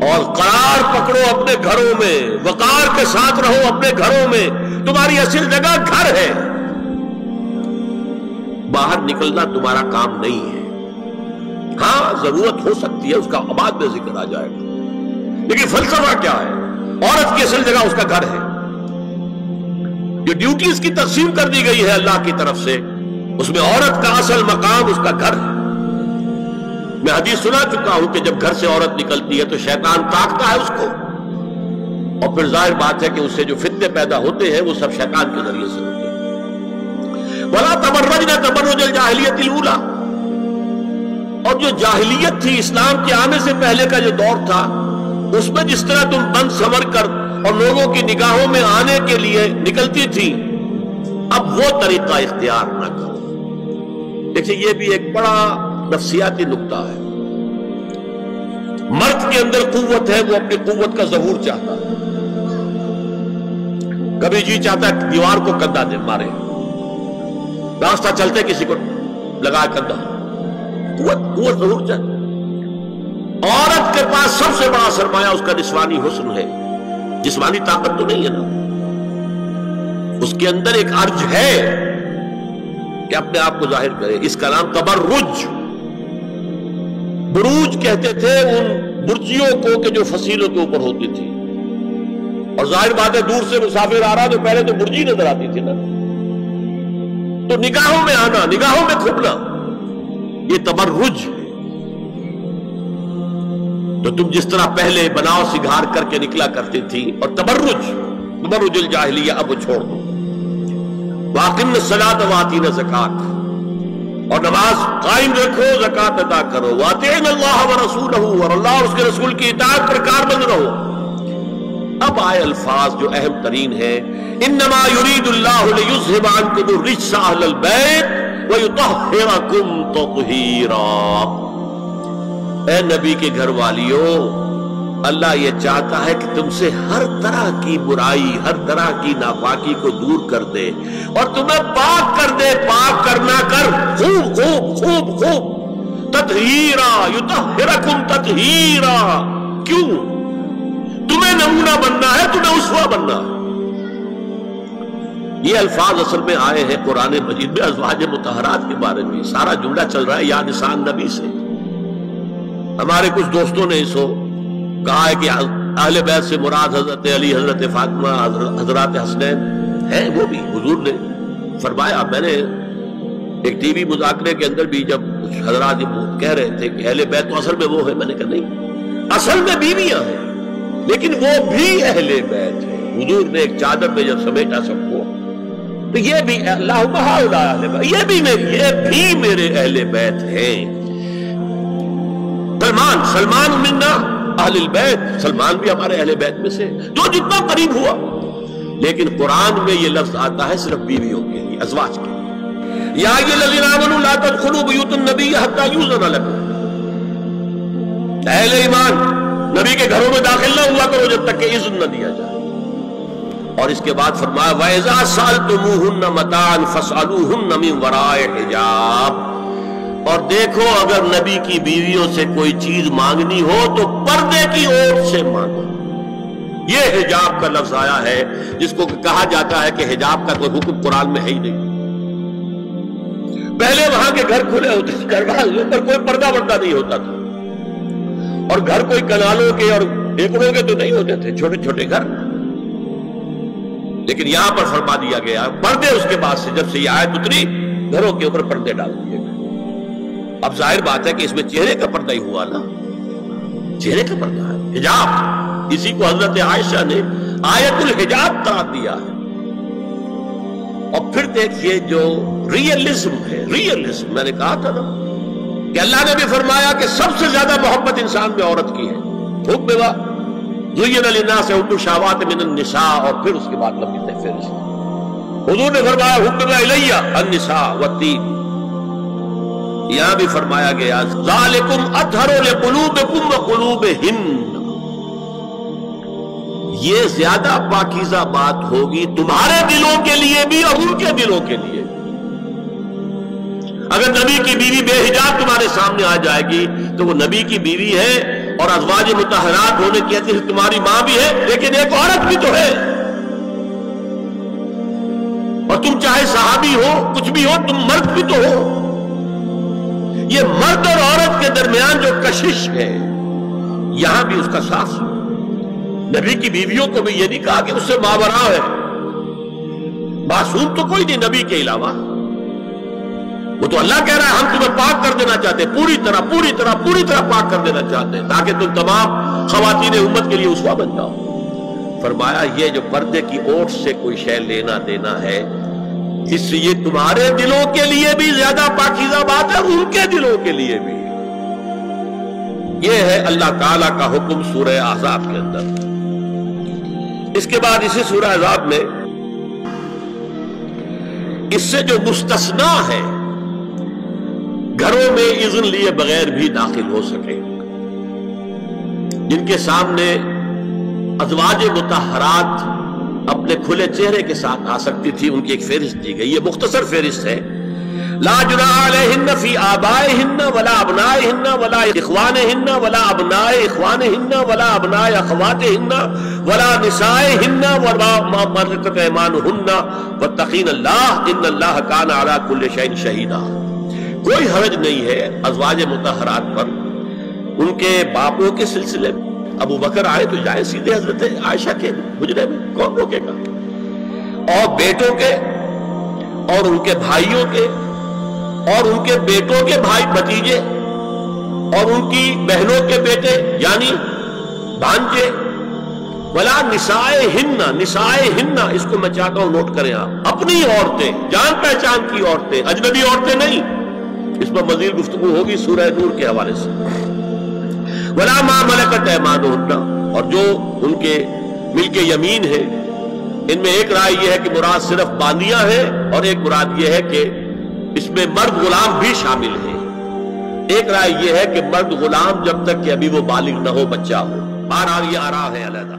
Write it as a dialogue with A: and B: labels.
A: اور قرار پکڑو اپنے گھروں میں، وقار کے ساتھ رہو اپنے گھروں میں، تمہاری اصل جگہ گھر ہے، باہر نکلنا تمہارا کام نہیں ہے۔ ہاں ضرورت ہو سکتی ہے، اس کا بعد میں ذکر آ جائے گا، لیکن فلسفہ کیا ہے؟ عورت کی اصل جگہ اس کا گھر ہے۔ جو ڈیوٹیز کی تقسیم کر دی گئی ہے اللہ کی طرف سے، اس میں عورت کا اصل مقام اس کا گھر ہے۔ میں حدیث سنا چکا ہوں کہ جب گھر سے عورت نکلتی ہے تو شیطان تاکتا ہے اس کو، اور پھر ظاہر بات ہے کہ اس سے جو فتنے پیدا ہوتے ہیں وہ سب شیطان کے ذریعے سے ہوتے ہیں۔ وَلَا تَبَرَّجْنَ تَبَرُّجَ الْجَاهِلِيَّةِ الْأُولَىٰ، اور جو جاہلیت تھی، اسلام کے آنے سے پہلے کا جو دور تھا، اس میں جس طرح تم بند سنور کر اور لوگوں کی نگاہوں میں آنے کے لیے نکلتی تھی، اب وہ طریقہ اختیار نہ کرو۔ دیکھیں یہ بھی ایک بڑا نفسیاتی نکتہ ہے۔ مرد کے اندر قوت ہے، وہ اپنی قوت کا ظہور چاہتا ہے، کبھی جی چاہتا ہے دیوار کو کندھا دے مارے، راستہ چلتے کسی کو لگا کندھا، قوت ظہور چاہتا ہے۔ عورت کے پاس سب سے بڑا سرمایہ اس کا نسوانی حسن ہے، جسمانی طاقت تو نہیں ہے نا، اس کے اندر ایک ارج ہے کہ اپنے آپ کو ظاہر کرے۔ اس کا نام تبرج، بروج کہتے تھے ان برجیوں کو کہ جو فصیلوں کے اوپر ہوتی تھی، اور ظاہر بات ہے دور سے مسافر آ رہا تو پہلے تو برجی نظر آتی تھی نا، تو نگاہوں میں آنا، نگاہوں میں کھپنا، یہ تبرج ہے۔ تو تم جس طرح پہلے بناؤ سگھار کر کے نکلا کرتی تھی، اور تبرج الجاہلیہ اب وہ چھوڑ دو۔ وَأَقِمْنَ الصَّلَاةَ وَآتِينَ الزَّكَاةَ، اور نماز قائم رکھو، زکات ادا کرو۔ وَأَطِيعْنَ اللَّهَ وَرَسُولَهُ، اور اللہ اور اس کے رسول کی اطاعت پر کاربند رہو۔ اب آئے الفاظ جو اہم ترین ہے، انما يريد الله ليذهب عنكم الرجس اهل البيت ويطهركم تطهيرا۔ اے نبی کے گھر والیو، اللہ یہ چاہتا ہے کہ تم سے ہر طرح کی برائی، ہر طرح کی ناپاکی کو دور کر دے اور تمہیں پاک کر دے۔ پاک کرنا کر خوب خوب خوب خوب، تطہیرا، یطہرکم تطہیرا۔ کیوں؟ تمہیں نمونہ بننا ہے، تمہیں اسوہ بننا ہے۔ یہ الفاظ اصل میں آئے ہیں قرآن مجید میں ازواج مطہرات کے بارے میں، سارا جملہ چل رہا ہے یا نساء نبی سے۔ ہمارے کچھ دوستوں نے اس کو کہا ہے کہ اہل بیت سے مراد حضرت علی، حضرت فاطمہ، حضرات حسنین ہیں، وہ بھی حضور نے فرمایا۔ میں نے ایک ٹی وی مذاکرے کے اندر بھی جب حضرات کہہ رہے تھے کہ اہل بیت تو اصل میں وہ ہے، میں نے کہا نہیں، اصل میں بیویاں ہیں لیکن وہ بھی اہل بیت ہیں۔ حضور نے ایک چادر میں جب سمیٹا سب کو، تو یہ بھی اللہم ہؤلاء اہل بیت، یہ بھی میرے اہل بیت ہیں۔ سلمان منا اہل البیت، سلمان بھی ہمارے اہل بیت میں سے، جو جتنا قریب ہوا۔ لیکن قرآن میں یہ لفظ آتا ہے صرف بیویوں کے لیے، ازواج کے لیے۔ یا ایھا الذین آمنوا لا تدخلوا بیوت النبی حتی یؤذن لکم، اہل ایمان نبی کے گھروں میں داخل نہ ہوا کرو جب تک کہ اذن نہ دیا جائے۔ اور اس کے بعد فرمایا وَإِذَا سَأَلْتُمُوهُنَّ مَتَاعًا فَاسْأَلُوهُنَّ مِنْ وَرَاءِ حِجَابٍ، اور دیکھو اگر نبی کی بیویوں سے کوئی چیز مانگنی ہو تو پردے کی اور سے مانگو۔ یہ حجاب کا لفظ آیا ہے جس کو کہا جاتا ہے کہ حجاب کا کوئی حکم قرآن میں ہے ہی نہیں۔ پہلے وہاں کے گھر کھلے ہوتے تھے، گھر پر کوئی پردہ وردہ نہیں ہوتا تھا، اور گھر کوئی کنالوں کے اور ایکڑوں کے تو نہیں ہوتے تھے، چھوٹے چھوٹے گھر۔ لیکن یہاں پر فرما دیا گیا پردے، اس کے بعد سے جب سے یہ آیت اتری گھروں کے اوپر پردے ڈال دیے گئے۔ اب ظاہر بات ہے کہ اس میں چہرے کا پردہ ہی ہوا نا، چہرے کا پردہ ہے حجاب، اسی کو حضرت عائشہ نے آیت الحجاب قرار دیا ہے۔ اور پھر دیکھیے جو ریئلزم ہے، ریئلزم میں نے کہا تھا نا کہ اللہ نے بھی فرمایا کہ سب سے زیادہ محبت انسان میں عورت کی ہے۔ حکم ہوا زُیِّنَ لِلنَّاسِ حُبُّ الشَّهَوَاتِ مِنَ النِّسَاءِ، اور پھر اس کے بعد لمبی فہرست۔ حضور نے فرمایا حُبِّبَ إِلَيَّ النِّسَاءُ وَالطِّيبُ، یہاں بھی فرمایا گیا ذالکم اطہر لقلوبکم وقلوبہن، یہ زیادہ پاکیزہ بات ہوگی تمہارے دلوں کے لیے بھی اور ان کے دلوں کے لیے۔ اگر نبی کی بیوی بے حجاب تمہارے سامنے آ جائے گی تو وہ نبی کی بیوی ہے اور ازواج مطہرات ہونے کی حیثیت سے تمہاری ماں بھی ہے، لیکن ایک عورت بھی تو ہے، اور تم چاہے صحابی ہو کچھ بھی ہو، تم مرد بھی تو ہو۔ یہ مرد اور عورت کے درمیان جو کشش ہے، یہاں بھی اس کا ساتھ۔ نبی کی بیویوں کو بھی یہ نہیں کہا کہ اس سے ماوراء ہے، معصوم تو کوئی نہیں نبی کے علاوہ، وہ تو اللہ کہہ رہا ہے ہم تمہیں پاک کر دینا چاہتے ہیں، پوری طرح پاک کر دینا چاہتے ہیں، تاکہ تم تمام خواتین امت کے لیے اسوہ بن جاؤ۔ فرمایا یہ جو پردے کی اوٹ سے کوئی شے لینا دینا ہے، اس سے یہ تمہارے دلوں کے لیے بھی زیادہ پاکیزہ بات ہے، ان کے دلوں کے لیے بھی۔ یہ ہے اللہ تعالیٰ کا حکم سورہ احزاب کے اندر۔ اس کے بعد اسی سورہ احزاب میں اس سے جو مستثنا ہے، گھروں میں اذن لیے بغیر بھی داخل ہو سکے، جن کے سامنے ازواج مطہرات اپنے کھلے چہرے کے ساتھ آ سکتی تھی، ان کی ایک فہرست دی گئی۔ یہ مختصر فہرست ہے۔ لا جناح علیہن فی آبائہن ولا ابنائہن ولا اخوانہن ولا ابناء اخوانہن ولا ابناء اخواتہن ولا نسائہن وما ملکت ایمانہن واتقین اللہ ان اللہ کان علی کل شیء شہیدا۔ کوئی حرج نہیں ہے ازواج مطہرات پر ان کے باپوں کے سلسلے میں۔ ابو بکر آئے تو جائے سیدھے حضرت عائشہ کے حجرے میں، کون روکے گا؟ اور بیٹوں کے اور ان کے بھائیوں کے اور ان کے بیٹوں کے بھائی بھتیجے اور ان کی بہنوں کے بیٹے یعنی بھانجے، ولا نسائہن، نسائہن اس کو میں چاہتا ہوں نوٹ کریں آپ، اپنی عورتیں، جان پہچان کی عورتیں، اجنبی عورتیں نہیں۔ اس پر مزید گفتگو ہوگی سورہ نور کے حوالے سے۔ ولا ما ملکت ایمانہن، اور جو ان کے ملک یمین ہے، ان میں ایک رائے یہ ہے کہ مراد صرف باندیاں ہیں، اور ایک مراد یہ ہے کہ اس میں مرد غلام بھی شامل ہے۔ ایک رائے یہ ہے کہ مرد غلام جب تک کہ ابھی وہ بالغ نہ ہو، بچہ ہو۔ بہرحال یہ آراء ہے علیحدہ۔